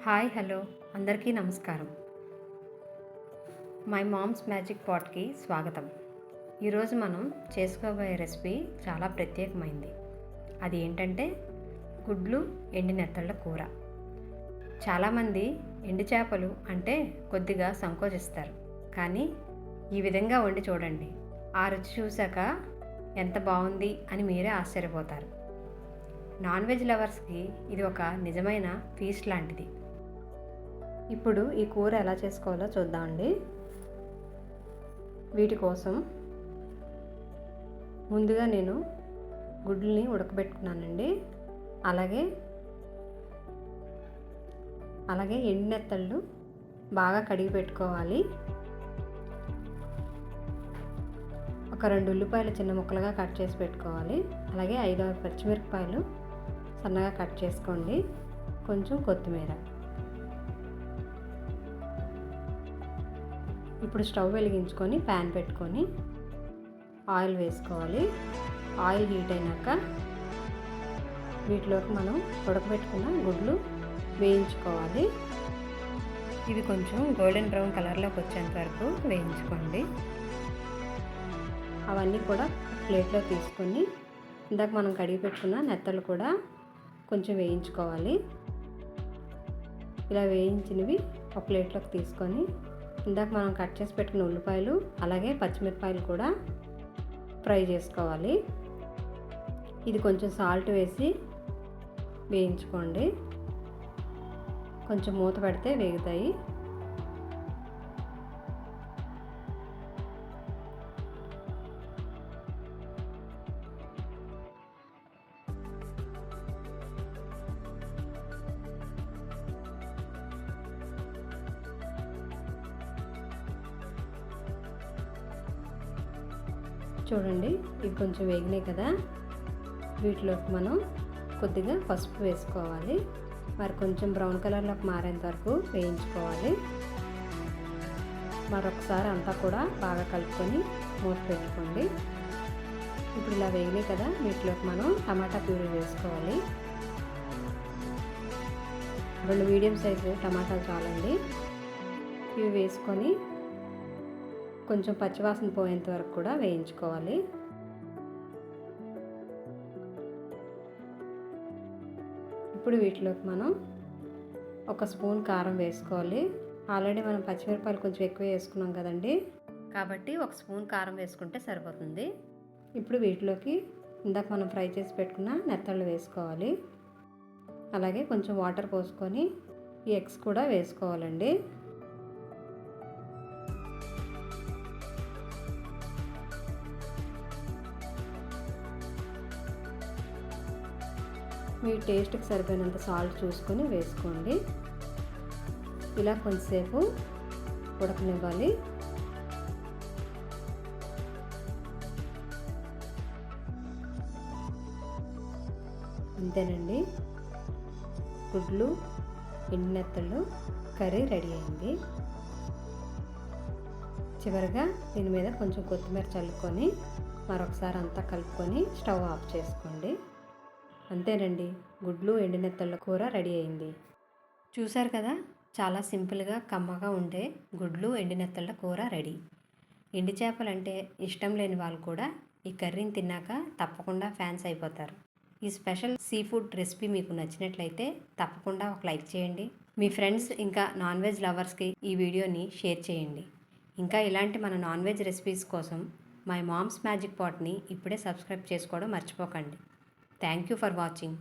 Hi hello అందరికీ నమస్కారం. My Mom's Magic పాట్కి స్వాగతం. ఈరోజు మనం చేసుకోబోయే రెసిపీ చాలా ప్రత్యేకమైంది. అది ఏంటంటే గుడ్లు ఎండి నెత్తళ్ళ కూర. చాలామంది ఎండు చేపలు అంటే కొద్దిగా సంకోచిస్తారు, కానీ ఈ విధంగా వండి చూడండి. ఆ రుచి చూశాక ఎంత బాగుంది అని మీరే ఆశ్చర్యపోతారు. నాన్ వెజ్ లవర్స్కి ఇది ఒక నిజమైన ఫీస్ట్ లాంటిది. ఇప్పుడు ఈ కూర ఎలా చేసుకోవాలో చూద్దామండి. వీటి కోసం ముందుగా నేను గుడ్లని ఉడకబెట్టుకున్నానండి. అలాగే ఎండు నెత్తళ్ళు బాగా కడిగి పెట్టుకోవాలి. ఒక 2 ఉల్లిపాయలు చిన్న ముక్కలుగా కట్ చేసి పెట్టుకోవాలి. అలాగే 5-6 పచ్చిమిరపకాయలు సన్నగా కట్ చేసుకోండి. కొంచెం కొత్తిమీర. ఇప్పుడు స్టవ్ వెలిగించుకొని ప్యాన్ పెట్టుకొని ఆయిల్ వేసుకోవాలి. ఆయిల్ హీట్ అయినాక వీటిలోకి మనం ఉడకబెట్టుకున్న గుడ్లు వేయించుకోవాలి. ఇవి కొంచెం గోల్డెన్ బ్రౌన్ కలర్లోకి వచ్చేంత వరకు వేయించుకోండి. అవన్నీ కూడా ప్లేట్లో తీసుకొని ఇందాక మనం కడిగి పెట్టుకున్న నెత్తలు కూడా కొంచెం వేయించుకోవాలి. ఇలా వేయించినవి ఒక ప్లేట్లోకి తీసుకొని ఇందాక మనం కట్ చేసి పెట్టుకున్న ఉల్లిపాయలు అలాగే పచ్చిమిరపకాయలు కూడా ఫ్రై చేసుకోవాలి. ఇది కొంచెం సాల్ట్ వేసి వేయించుకోండి. కొంచెం మూత పెడితే వేగుతాయి. చూడండి, ఇవి కొంచెం వేగినాయి కదా. వీటిలోకి మనం కొద్దిగా పసుపు వేసుకోవాలి. మరి కొంచెం బ్రౌన్ కలర్లోకి మారేంత వరకు వేయించుకోవాలి. మరొకసారి అంతా కూడా బాగా కలుపుకొని మూత పెట్టుకోండి. ఇప్పుడు ఇలా వేగినాయి కదా, వీటిలోకి మనం టమాటా ప్యూరీ వేసుకోవాలి. 2 మీడియం సైజు టమాటాలు చాలండి. ఇవి వేసుకొని కొంచెం పచ్చివాసన పోయేంత వరకు కూడా వేయించుకోవాలి. ఇప్పుడు వీటిలోకి మనం 1 స్పూన్ కారం వేసుకోవాలి. ఆల్రెడీ మనం పచ్చిమిరపకాయలు కొంచెం ఎక్కువ వేసుకున్నాం కదండి, కాబట్టి 1 స్పూన్ కారం వేసుకుంటే సరిపోతుంది. ఇప్పుడు వీటిలోకి ఇందాక మనం ఫ్రై చేసి పెట్టుకున్న నెత్తళ్ళు వేసుకోవాలి. అలాగే కొంచెం వాటర్ పోసుకొని ఈ ఎగ్స్ కూడా వేసుకోవాలండి. మీ టేస్ట్కి సరిపోయినంత సాల్ట్ చూసుకొని వేసుకోండి. ఇలా కొంచెంసేపు ఉడకనివ్వాలి. అంతేనండి, గుడ్లు ఎండు నెత్తళ్ళు కర్రీ రెడీ అయింది. చివరిగా దీని మీద కొంచెం కొత్తిమీర చల్లుకొని మరొకసారి అంతా కలుపుకొని స్టవ్ ఆఫ్ చేసుకోండి. అంతేనండి, గుడ్లు ఎండు నెత్తళ్ళ కూర రెడీ అయింది. చూశారు కదా, చాలా సింపుల్గా కమ్మగా ఉండే గుడ్లు ఎండు నెత్తళ్ళ కూర రెడీ. ఎండు చేపలంటే ఇష్టం లేని వాళ్ళు కూడా ఈ కర్రీని తిన్నాక తప్పకుండా ఫ్యాన్స్ అయిపోతారు. ఈ స్పెషల్ సీ ఫుడ్ రెసిపీ మీకు నచ్చినట్లయితే తప్పకుండా ఒక లైక్ చేయండి. మీ ఫ్రెండ్స్ ఇంకా నాన్ వెజ్ లవర్స్కి ఈ వీడియోని షేర్ చేయండి. ఇంకా ఇలాంటి మన నాన్ వెజ్ రెసిపీస్ కోసం మై మామ్స్ మ్యాజిక్ పాట్ని ఇప్పుడే సబ్స్క్రైబ్ చేసుకోవడం మర్చిపోకండి. Thank you for watching.